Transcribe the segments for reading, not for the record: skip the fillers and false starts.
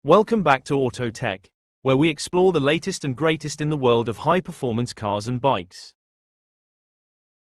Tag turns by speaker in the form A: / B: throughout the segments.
A: Welcome back to Auto Tech, where we explore the latest and greatest in the world of high-performance cars and bikes.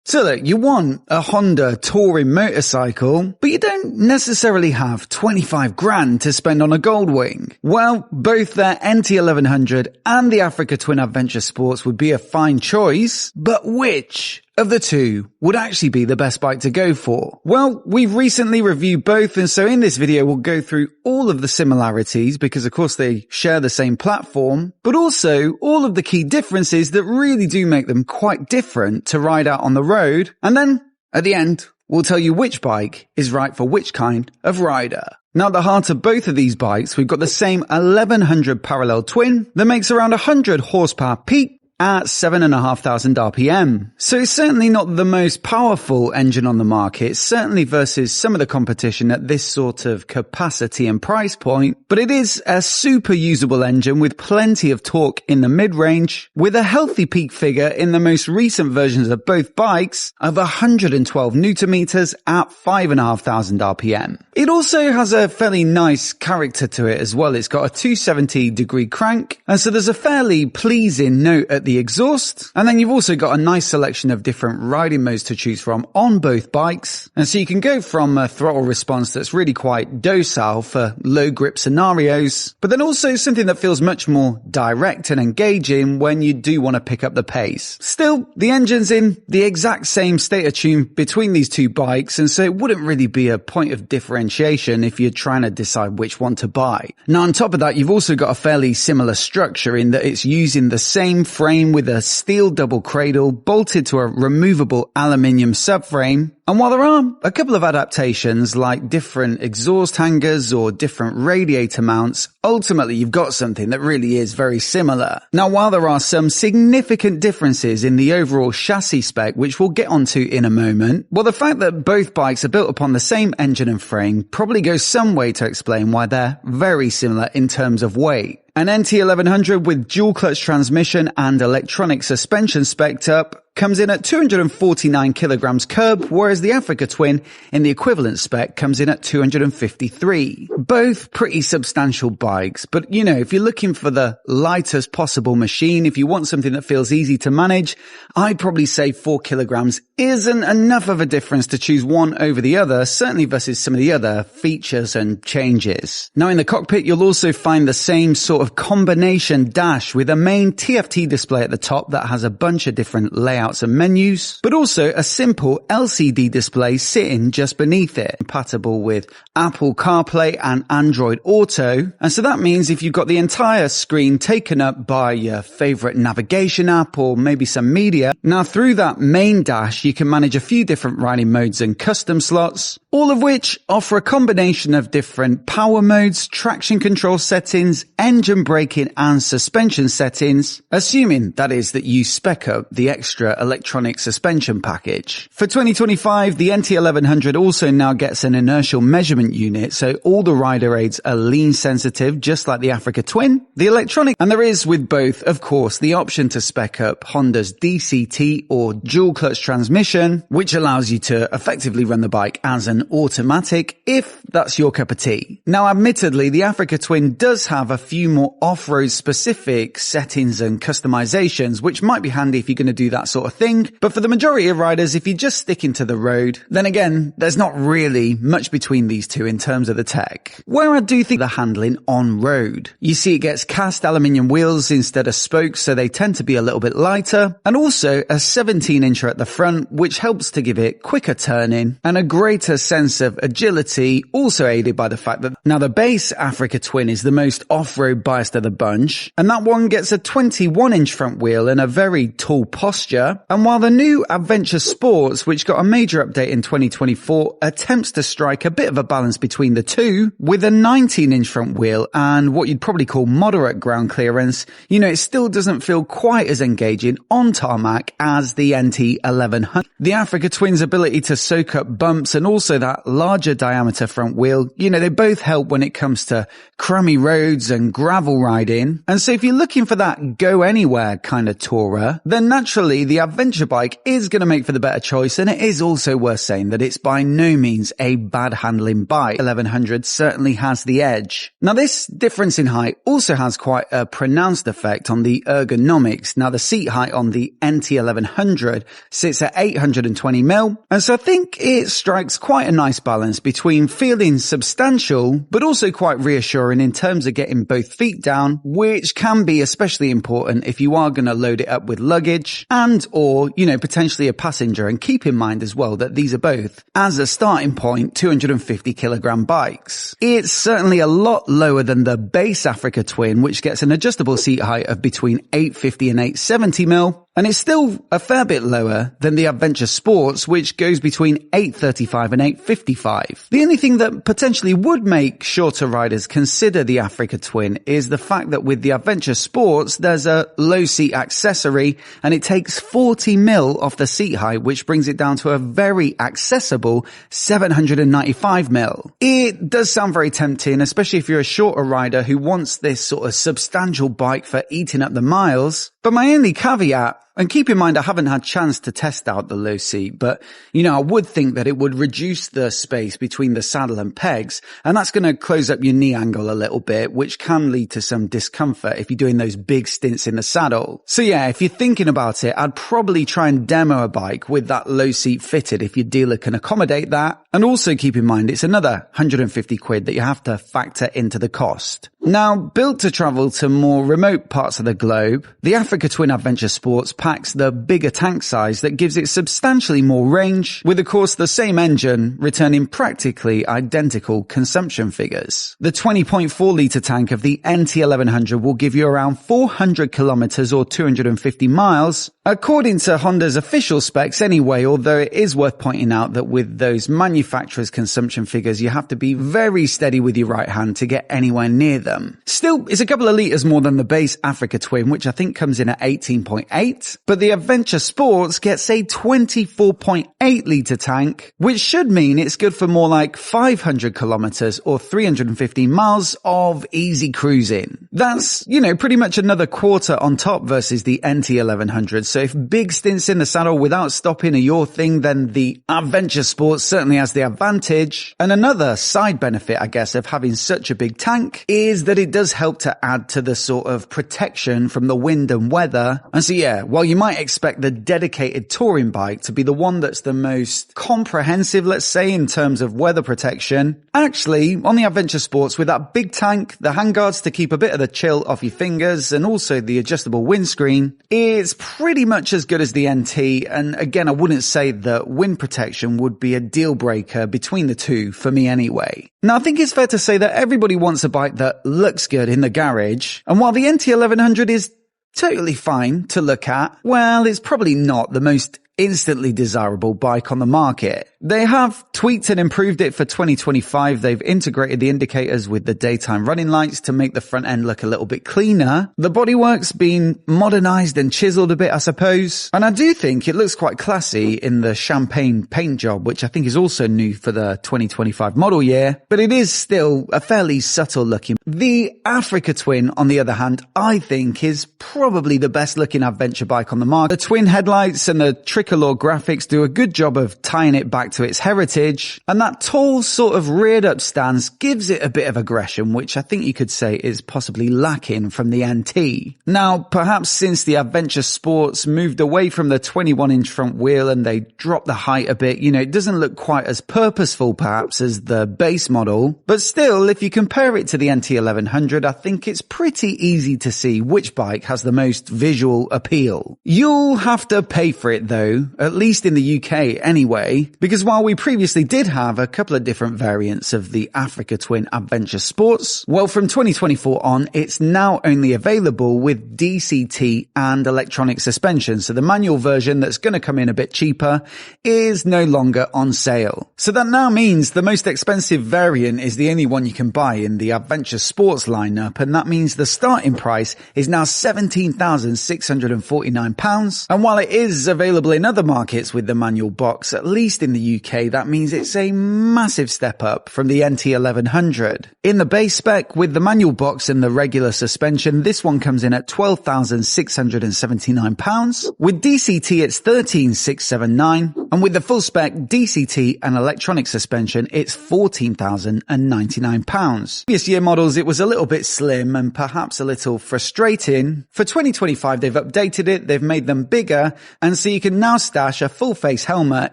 B: So look, you want a Honda touring motorcycle, but you don't necessarily have 25 grand to spend on a Goldwing. Well, both the NT1100 and the Africa Twin Adventure Sports would be a fine choice, but which of the two would actually be the best bike to go for? Well, we've recently reviewed both, and so in this video we'll go through all of the similarities because of course they share the same platform, but also all of the key differences that really do make them quite different to ride out on the road. And then at the end, we'll tell you which bike is right for which kind of rider. Now at the heart of both of these bikes, we've got the same 1100 parallel twin that makes around 100 horsepower peak at 7,500 RPM. So it's certainly not the most powerful engine on the market, certainly versus some of the competition at this sort of capacity and price point, but it is a super usable engine with plenty of torque in the mid-range, with a healthy peak figure in the most recent versions of both bikes of 112 Newton meters at 5,500 RPM. It also has a fairly nice character to it as well. It's got a 270-degree crank, and so there's a fairly pleasing note at the exhaust, and then you've also got a nice selection of different riding modes to choose from on both bikes, and so you can go from a throttle response that's really quite docile for low grip scenarios, but then also something that feels much more direct and engaging when you do want to pick up the pace. Still, the engine's in the exact same state of tune between these two bikes, and so it wouldn't really be a point of differentiation if you're trying to decide which one to buy. Now on top of that, you've also got a fairly similar structure in that it's using the same frame with a steel double cradle bolted to a removable aluminium subframe. And while there are a couple of adaptations like different exhaust hangers or different radiator mounts, ultimately you've got something that really is very similar. Now while there are some significant differences in the overall chassis spec, which we'll get onto in a moment, well the fact that both bikes are built upon the same engine and frame probably goes some way to explain why they're very similar in terms of weight. An NT1100 with dual clutch transmission and electronic suspension spec'd up comes in at 249 kilograms curb, whereas the Africa Twin in the equivalent spec comes in at 253. Both pretty substantial bikes, but you know, if you're looking for the lightest possible machine, if you want something that feels easy to manage, I'd probably say 4 kilograms isn't enough of a difference to choose one over the other, certainly versus some of the other features and changes. Now in the cockpit, you'll also find the same sort of combination dash with a main TFT display at the top that has a bunch of different layouts and menus, but also a simple LCD display sitting just beneath it, compatible with Apple CarPlay and Android Auto. And so that means if you've got the entire screen taken up by your favorite navigation app or maybe some media, now through that main dash you can manage a few different riding modes and custom slots, all of which offer a combination of different power modes, traction control settings, engine braking and suspension settings, assuming that is that you spec up the extra electronic suspension package. For 2025, the NT1100 also now gets an inertial measurement unit, so all the rider aids are lean sensitive, just like the Africa Twin. The electronic, and there is with both, of course, the option to spec up Honda's DCT or dual clutch transmission, which allows you to effectively run the bike as an automatic if that's your cup of tea. Now, admittedly, the Africa Twin does have a few more off-road specific settings and customizations, which might be handy if you're going to do that sort of thing. But for the majority of riders, if you're just sticking to the road, then again, there's not really much between these two in terms of the tech. Where I do think the handling on road, you see it gets cast aluminium wheels instead of spokes, so they tend to be a little bit lighter, and also a 17-incher at the front, which helps to give it quicker turning and a greater sense of agility, also aided by the fact that now the base Africa Twin is the most off-road biased of the bunch, and that one gets a 21-inch front wheel and a very tall posture. And while the new Adventure Sports, which got a major update in 2024, attempts to strike a bit of a balance between the two with a 19-inch front wheel and what you'd probably call moderate ground clearance, you know, it still doesn't feel quite as engaging on tarmac as the NT1100. The Africa Twin's ability to soak up bumps and also that larger diameter front wheel, they both help when it comes to crummy roads and gravel riding. And so if you're looking for that go anywhere kind of tourer, then naturally the adventure bike is going to make for the better choice. And it is also worth saying that it's by no means a bad handling bike. 1100 certainly has the edge. Now this difference in height also has quite a pronounced effect on the ergonomics. Now the seat height on the NT1100 sits at 820mm, and so I think it strikes quite a nice balance between feeling substantial but also quite reassuring in terms of getting both feet down, which can be especially important if you are going to load it up with luggage and or potentially a passenger. And keep in mind as well that these are both, as a starting point, 250kg bikes. It's certainly a lot lower than the base Africa Twin, which gets an adjustable seat height of between 850 and 870mm, and it's still a fair bit lower than the Adventure Sports, which goes between 835 and 855. The only thing that potentially would make shorter riders consider the Africa Twin is the fact that with the Adventure Sports, there's a low seat accessory, and it takes 40mm off the seat height, which brings it down to a very accessible 795mm. It does sound very tempting, especially if you're a shorter rider who wants this sort of substantial bike for eating up the miles. But my only caveat, and keep in mind I haven't had chance to test out the low seat, but I would think that it would reduce the space between the saddle and pegs, and that's going to close up your knee angle a little bit, which can lead to some discomfort if you're doing those big stints in the saddle. So yeah, if you're thinking about it, I'd probably try and demo a bike with that low seat fitted if your dealer can accommodate that. And also keep in mind it's another 150 quid that you have to factor into the cost. Now, built to travel to more remote parts of the globe, the Africa Twin Adventure Sports packs the bigger tank size that gives it substantially more range, with of course the same engine returning practically identical consumption figures. The 20.4 litre tank of the NT1100 will give you around 400 kilometers or 250 miles, according to Honda's official specs anyway, although it is worth pointing out that with those manufacturer's consumption figures, you have to be very steady with your right hand to get anywhere near them. Still, it's a couple of litres more than the base Africa Twin, which I think comes in at 18.8, but the Adventure Sports gets a 24.8 litre tank, which should mean it's good for more like 500 kilometers or 350 miles of easy cruising. That's, pretty much another quarter on top versus the NT1100. So if big stints in the saddle without stopping are your thing, then the Adventure Sports certainly has the advantage. And another side benefit, I guess, of having such a big tank is that it does help to add to the sort of protection from the wind and weather. And so yeah, while you might expect the dedicated touring bike to be the one that's the most comprehensive, let's say, in terms of weather protection, actually, on the Adventure Sports, with that big tank, the handguards to keep a bit of the chill off your fingers, and also the adjustable windscreen, it's pretty much as good as the NT. And again, I wouldn't say that wind protection would be a deal breaker between the two for me anyway. Now, I think it's fair to say that everybody wants a bike that looks good in the garage, and while the NT1100 is totally fine to look at, well, it's probably not the most instantly desirable bike on the market. They have tweaked and improved it for 2025. They've integrated the indicators with the daytime running lights to make the front end look a little bit cleaner. The bodywork's been modernized and chiseled a bit, I suppose. And I do think it looks quite classy in the champagne paint job, which I think is also new for the 2025 model year, but it is still a fairly subtle looking. The Africa Twin, on the other hand, I think is probably the best looking adventure bike on the market. The twin headlights and the tricolor graphics do a good job of tying it back to its heritage, and that tall sort of reared up stance gives it a bit of aggression, which I think you could say is possibly lacking from the NT. Now, perhaps since the Adventure Sports moved away from the 21-inch front wheel and they dropped the height a bit, it doesn't look quite as purposeful perhaps as the base model, but still, if you compare it to the NT1100, I think it's pretty easy to see which bike has the most visual appeal. You'll have to pay for it though, at least in the UK anyway, because while we previously did have a couple of different variants of the Africa Twin Adventure Sports, well, from 2024 on, it's now only available with DCT and electronic suspension. So the manual version that's going to come in a bit cheaper is no longer on sale. So that now means the most expensive variant is the only one you can buy in the Adventure Sports lineup, and that means the starting price is now £17,649. And while it is available in in other markets with the manual box, at least in the UK, that means it's a massive step up from the NT1100. In the base spec, with the manual box and the regular suspension, this one comes in at £12,679. With DCT, it's £13,679. And with the full spec, DCT and electronic suspension, it's £14,099. Previous year models, it was a little bit slim and perhaps a little frustrating. For 2025, they've updated it, they've made them bigger, and so you can now stash a full face helmet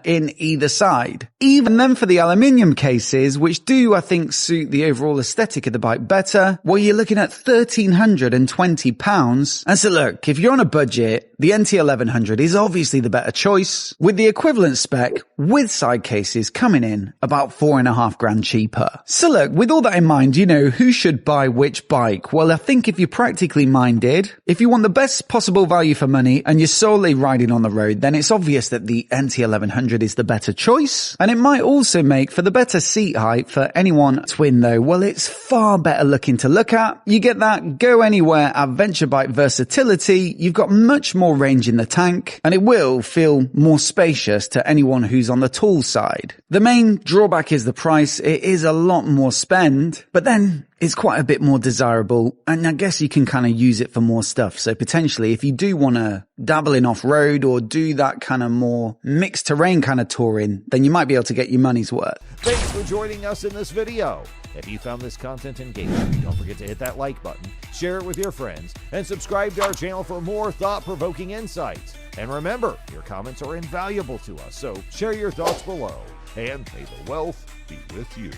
B: in either side. Even then, for the aluminium cases, which do, I think, suit the overall aesthetic of the bike better, well, you're looking at £1,320. And so look, if you're on a budget, the NT1100 is obviously the better choice, with the equivalent spec with side cases coming in about £4,500 cheaper. So look, with all that in mind, you know, who should buy which bike? Well, I think if you're practically minded, if you want the best possible value for money and you're solely riding on the road, then it's obvious that the NT1100 is the better choice. And it might also make for the better seat height for anyone. Twin though, well, it's far better looking to look at. You get that go anywhere adventure bike versatility, you've got much more range in the tank, and it will feel more spacious to anyone who's on the tall side. The main drawback is the price. It is a lot more spend, but then it's quite a bit more desirable, and I guess you can kind of use it for more stuff. So potentially, if you do want to dabble in off-road or do that kind of more mixed terrain kind of touring, then you might be able to get your money's worth.
C: Thanks for joining us in this video. If you found this content engaging, don't forget to hit that like button, share it with your friends, and subscribe to our channel for more thought-provoking insights. And remember, your comments are invaluable to us, so share your thoughts below, and may the wealth be with you.